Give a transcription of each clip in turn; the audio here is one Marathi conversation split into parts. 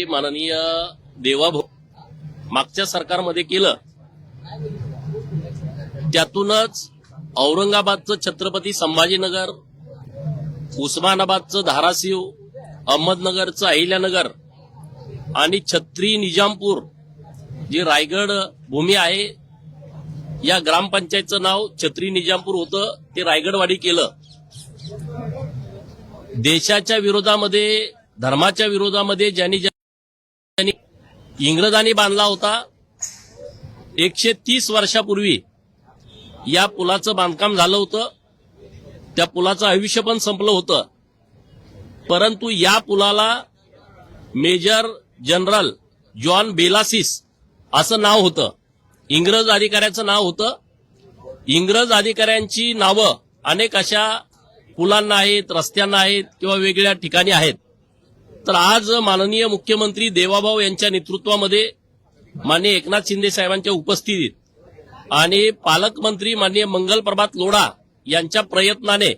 की माननीय देवाभाऊ मागच्या सरकारमध्ये केलं त्यातूनच औरंगाबादचं छत्रपती संभाजीनगर, उस्मानाबादचं धाराशिव, अहमदनगरचं अहिल्यानगर आणि छत्री निजामपूर जी रायगड भूमी आहे या ग्रामपंचायतचं नाव छत्री निजामपूर होतं, ते रायगडवाडी केलं. देशाच्या विरोधामध्ये, धर्माच्या विरोधामध्ये ज्यांनी इंग्रजांनी बांधला होता 130 वर्षापूर्वी या पुलाचं बांधकाम झालं होतं. त्या पुलाचं आयुष्य पण संपलं होतं, परंतु या पुलाला मेजर जनरल जॉन बेलासिस असं नाव होतं. इंग्रज अधिकाऱ्याचं नाव होतं. इंग्रज अधिकाऱ्यांची नावं अनेक अशा पुलांना आहेत, रस्त्यांना आहेत किंवा वेगळ्या ठिकाणी आहेत. तर आज माननीय मुख्यमंत्री देवाभाऊ यांच्या नेतृत्वामध्ये, माननीय एकनाथ शिंदे साहेबांच्या उपस्थितीत आणि पालकमंत्री माननीय मंगलप्रभात लोढा यांच्या प्रयत्नाने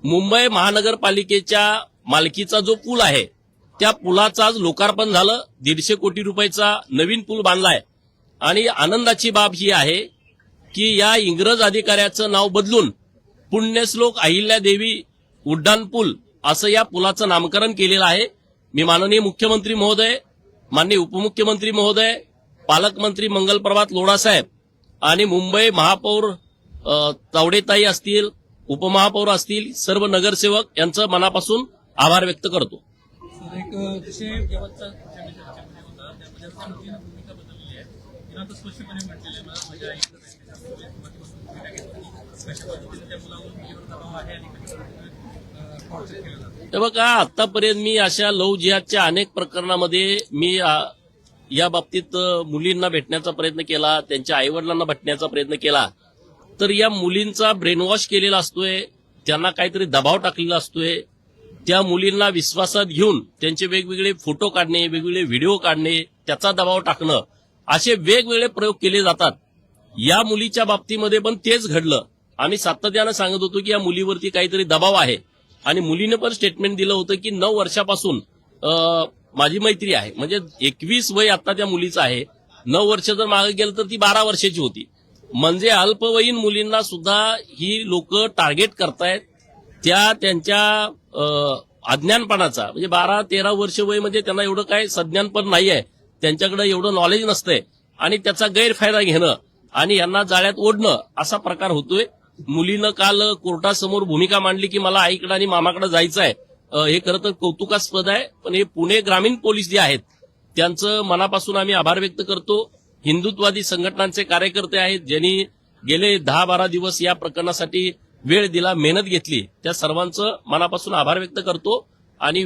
मुंबई महानगरपालिकेच्या मालकीचा जो पूल आहे त्या पुलाचं आज लोकार्पण झालं. 150 कोटी रुपयाचा नवीन पूल बांधलाय. आणि आनंदाची बाब ही आहे की या इंग्रज अधिकाऱ्याचं नाव बदलून पुण्यश्लोक अहिल्यादेवी उड्डाण पूल असं या पुलाचं नामकरण केलेलं आहे. मी माननीय मुख्यमंत्री महोदय, माननीय उपमुख्यमंत्री महोदय, पालकमंत्री मंगलप्रभात लोढा साहेब आणि मुंबई महापौर तावडेताई असतील, उपमहापौर असतील, सर्व नगरसेवक यांचं मनापासून आभार व्यक्त करतो. बघा, आतापर्यंत मी अशा लव्ह जिहादच्या अनेक प्रकरणामध्ये मी या बाबतीत मुलींना भेटण्याचा प्रयत्न केला, त्यांच्या आईवडिलांना भेटण्याचा प्रयत्न केला. तर या मुलींचा ब्रेनवॉश केलेला असतोय, त्यांना काहीतरी दबाव टाकलेला असतोय. त्या मुलींना विश्वासात घेऊन त्यांचे वेगवेगळे फोटो काढणे, वेगवेगळे व्हिडिओ काढणे, त्याचा दबाव टाकणं, असे वेगवेगळे प्रयोग केले जातात. या मुलीच्या बाबतीमध्ये पण तेच घडलं. आम्ही सातत्यानं सांगत होतो की या मुलीवरती काहीतरी दबाव आहे आणि मुलीने पण स्टेटमेंट दिलं होतं की 9 वर्षापासून माझी मैत्री आहे. म्हणजे 21 वय आता त्या मुलीचं आहे. 9 वर्ष जर मागे गेलं तर ती 12 वर्षाची होती. म्हणजे अल्पवयीन मुलींना सुद्धा ही लोक टार्गेट करतायत. त्यांच्या अज्ञानपणाचा, म्हणजे 12-13 वर्ष वय म्हणजे त्यांना एवढं काय संज्ञानपण नाही आहे, त्यांच्याकडे एवढं नॉलेज नसतंय आणि त्याचा गैरफायदा घेणं आणि यांना जाळ्यात ओढणं असा प्रकार होतोय. मुलीनं काल कोर्टासमोर भूमिका मांडली की मला आईकडे आणि मामाकडे जायचं आहे. हे खरं तर कौतुकास्पद आहे, पण हे पुणे ग्रामीण पोलीस जे आहेत त्यांचं मनापासून आम्ही आभार व्यक्त करतो. हिंदुत्ववादी संघटनांचे कार्यकर्ते आहेत ज्यांनी गेले 10-12 दिवस या प्रकरणासाठी वेळ दिला, मेहनत घेतली, त्या सर्वांचं मनापासून आभार व्यक्त करतो. आणि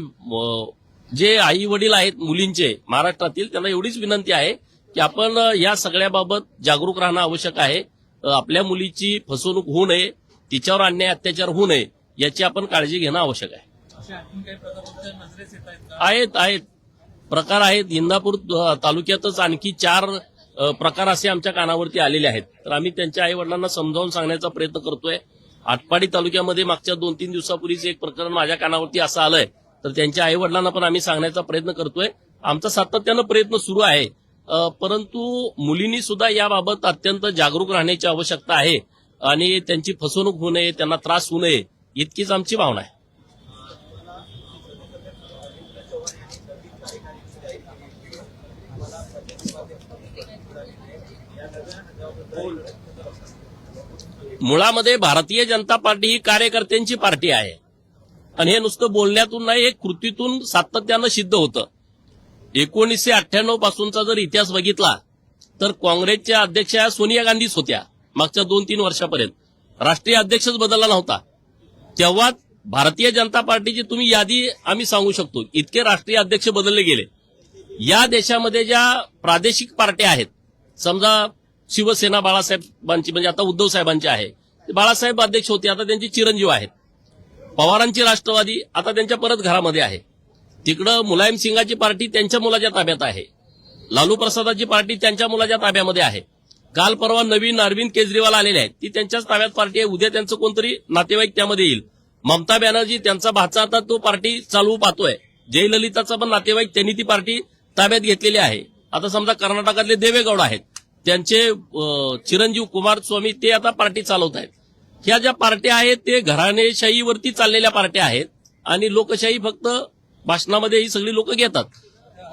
जे आई वडील आहेत मुलींचे महाराष्ट्रातील, त्यांना एवढीच विनंती आहे की आपण या सगळ्याबाबत जागरूक राहणं आवश्यक आहे. आपल्या मुलीची फसवणूक होऊ नये, तिच्यावर अन्याय अत्याचार होऊ नये याची आपण काळजी घेणं आवश्यक आहे. आहेत प्रकार आहेत. इंदापूर तालुक्यातच आणखी 4 प्रकार असे आमच्या कानावरती आलेले आहेत. तर आम्ही त्यांच्या आई वडिलांना समजावून सांगण्याचा प्रयत्न करतोय. आटपाडी तालुक्यामध्ये मागच्या 2-3 दिवसापूर्वीच एक प्रकरण माझ्या कानावरती असं आलंय, तर त्यांच्या आई वडिलांना पण आम्ही सांगण्याचा प्रयत्न करतोय. आमचा सातत्यानं प्रयत्न सुरू आहे, परंतु मुलींनी सुद्धा याबाबत अत्यंत जागरूक राहण्याची आवश्यकता आहे आणि त्यांची फसवणूक होऊ नये, त्यांना त्रास होऊ नये इतकीच आमची भावना आहे. मुळामध्ये भारतीय जनता पार्टी ही कार्यकर्त्यांची पार्टी आहे आणि हे नुसतं बोलण्यातून नाही, हे कृतीतून सातत्यानं सिद्ध होतं. 1998 पासूनचा जर इतिहास बघितला तर काँग्रेसच्या अध्यक्षा सोनिया गांधीच होत्या. मागच्या 2-3 वर्षापर्यंत राष्ट्रीय अध्यक्षच बदलला नव्हता. तेव्हा भारतीय जनता पार्टीची तुम्ही यादी आम्ही सांगू शकतो, इतके राष्ट्रीय अध्यक्ष बदलले गेले. या देशामध्ये ज्या प्रादेशिक पार्ट्या आहेत, समजा शिवसेना बाळासाहेबांची, म्हणजे आता उद्धव साहेबांची आहे, बाळासाहेब अध्यक्ष होते, आता त्यांचे चिरंजीव आहेत. पवारांची राष्ट्रवादी आता त्यांच्या परत घरामध्ये आहे. तिकडं मुलायम सिंगाची पार्टी त्यांच्या मुलाच्या ताब्यात आहे. लालू प्रसादाची पार्टी त्यांच्या मुलाच्या ताब्यामध्ये आहे. काल परवा नवीन अरविंद केजरीवाल आलेले आहेत, ती त्यांच्याच ताब्यात पार्टी आहे. उद्या त्यांचं कोणतरी नातेवाईक त्यामध्ये येईल. ममता बॅनर्जी त्यांचा भाचा आता तो पार्टी चालवू पाहतोय. जयललिताचा पण नातेवाईक त्यांनी ती पार्टी ताब्यात घेतलेली आहे. आता समजा कर्नाटकातले देवेगौड आहेत, त्यांचे चिरंजीव कुमारस्वामी ते आता पार्टी चालवत आहेत. ह्या ज्या पार्ट्या आहेत ते घराणेशाहीवरती चाललेल्या पार्ट्या आहेत आणि लोकशाही फक्त भाषणामध्ये ही सगळी लोक घेतात.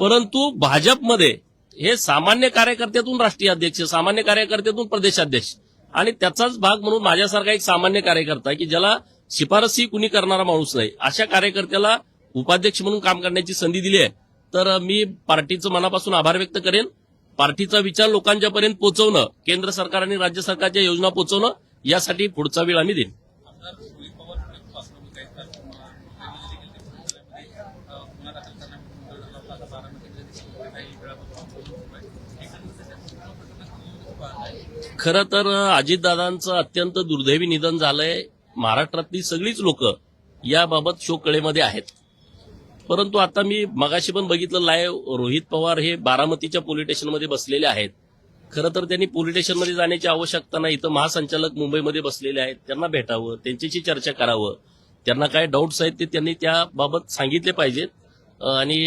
परंतु भाजपमध्ये हे सामान्य कार्यकर्त्यातून राष्ट्रीय अध्यक्ष, सामान्य कार्यकर्त्यातून प्रदेशाध्यक्ष आणि त्याचाच भाग म्हणून माझ्यासारखा एक सामान्य कार्यकर्ता की ज्याला शिफारसही कुणी करणारा माणूस नाही, अशा कार्यकर्त्याला उपाध्यक्ष म्हणून काम करण्याची संधी दिली आहे. तर मी पार्टीचं मनापासून आभार व्यक्त करेन. पार्टीचा विचार लोकांच्यापर्यंत पोहोचवणं, केंद्र सरकार आणि राज्य सरकारच्या योजना पोहोचवणं, यासाठी पुढचा वेळ आम्ही देईन. खरं तर अजितदादांचं अत्यंत दुर्दैवी निधन झालंय. महाराष्ट्रातली सगळीच लोक याबाबत शोककळेमध्ये आहेत. परंतु आता मी मगाशी पण बघितलं लाईव्ह, रोहित पवार हे बारामतीच्या पोलीस स्टेशनमध्ये बसलेले आहेत. खरं तर त्यांनी पोलीस स्टेशनमध्ये जाण्याची आवश्यकता नाही. इथं महासंचालक मुंबईमध्ये बसलेले आहेत, त्यांना भेटावं, त्यांच्याशी चर्चा करावं. त्यांना काय डाऊट्स आहेत ते त्यांनी त्याबाबत सांगितले पाहिजेत आणि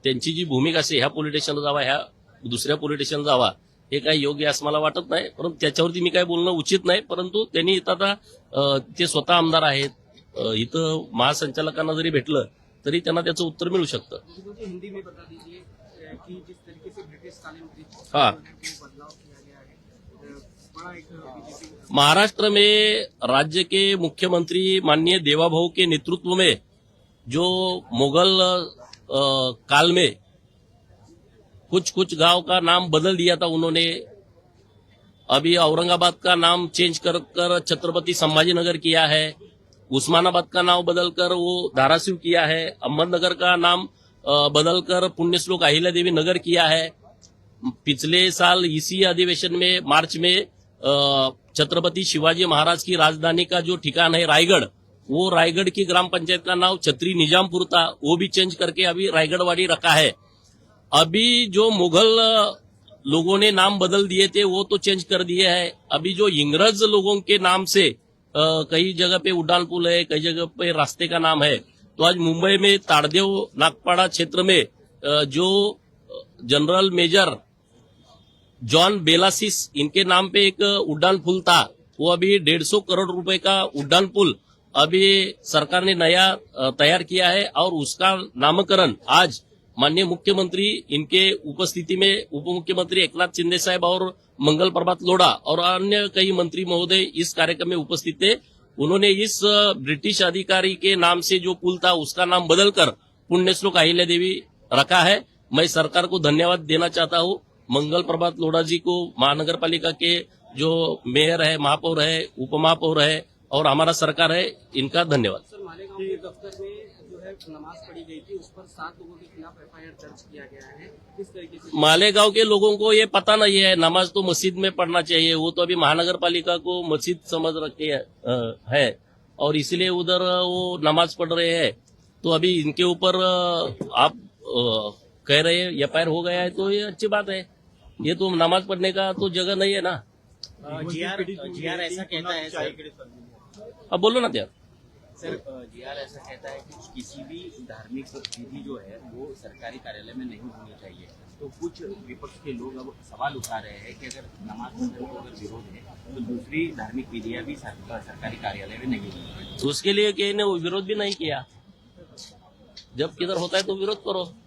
त्यांची जी भूमिका असेल, ह्या पोलीस स्टेशनला जावा, ह्या दुसऱ्या पोलीस स्टेशनला जावा, हे काही योग्य असं मला वाटत नाही. परंतु त्याच्यावरती मी काय बोलणं उचित नाही. परंतु त्यांनी इथं आता ते स्वतः आमदार आहेत, इथं महासंचालकांना जरी भेटलं तरी त्यांना त्याचं उत्तर मिळू शकतं. हिंदी में बता दीजिए कि जिस तरीके से ब्रिटिशकालीन हाँ, बदलाव किया गया है, बड़ा एक बीजेपी महाराष्ट्र में राज्य के मुख्यमंत्री माननीय देवाभाऊ के नेतृत्व में जो मुगल काल में कुछ गांव का नाम बदल दिया था उन्होंने. अभी औरंगाबाद का नाम चेंज कर छत्रपति संभाजीनगर किया है. उस्मानाबाद का नाम बदलकर वो धाराशिव किया है. अहमदनगर का नाम बदलकर पुण्यश्लोक अहिल्यादेवी नगर किया है. पिछले साल इसी अधिवेशन में मार्च में छत्रपति शिवाजी महाराज की राजधानी का जो ठिकान है रायगढ़, वो रायगढ़ की ग्राम पंचायत का नाम छत्री निजामपुर था, वो भी चेंज करके अभी रायगढ़वाड़ी रखा है. अभी जो मुगल लोगों ने नाम बदल दिए थे वो तो चेंज कर दिए है. अभी जो इंग्रज लोगों के नाम से कई जगह पे उड्डान पुल है, कई जगह पे रास्ते का नाम है. तो आज मुंबई में ताड़देव नागपाड़ा क्षेत्र में जो जनरल मेजर जॉन बेलासिस, इनके नाम पे एक उड्डान पुल था, वो अभी 150 करोड़ रुपए का उड्डान पुल अभी सरकार ने नया तैयार किया है और उसका नामकरण आज माननीय मुख्यमंत्री इनके उपस्थिति में उप मुख्यमंत्री एकनाथ शिंदे साहब और मंगल प्रभात लोढ़ा और अन्य कई मंत्री महोदय इस कार्यक्रम में उपस्थित थे. उन्होंने इस ब्रिटिश अधिकारी के नाम से जो पुल था उसका नाम बदलकर पुण्यश्लोक अहिल्या देवी रखा है. मैं सरकार को धन्यवाद देना चाहता हूँ. मंगल प्रभात लोढ़ा जी को, महानगर पालिका के जो मेयर है, महापौर है, उपमहापौर है और हमारा सरकार है, इनका धन्यवाद. सर, मालेगांव के दफ्तर में जो है नमाज पढ़ी गई थी, उस पर 7 लोगों के खिलाफ एफआईआर दर्ज किया गया है. किस तरीके से मालेगांव के लोगों को ये पता नहीं है, नमाज तो मस्जिद में पढ़ना चाहिए. वो तो अभी महानगर पालिका को मस्जिद समझ रखे है और इसलिए उधर वो नमाज पढ़ रहे हैं. तो अभी इनके ऊपर आप कह रहे हैं एफआईआर हो गया है, तो ये अच्छी बात है. ये तो नमाज पढ़ने का तो जगह नहीं है ना. जीआर ऐसा कहता है सर, अब बोलो ना त्यार. सर जीआर ऐसा कहता है कि किसी भी धार्मिक विधि जो है वो सरकारी कार्यालय में नहीं होनी चाहिए. तो कुछ विपक्ष के लोग अब सवाल उठा रहे हैं कि अगर नमाज पढ़ने को अगर विरोध है तो दूसरी धार्मिक विधियां भी सरकारी कार्यालय में नहीं होनी. तो उसके लिए किसी ने विरोध भी नहीं किया. जब किधर होता है तो विरोध करो.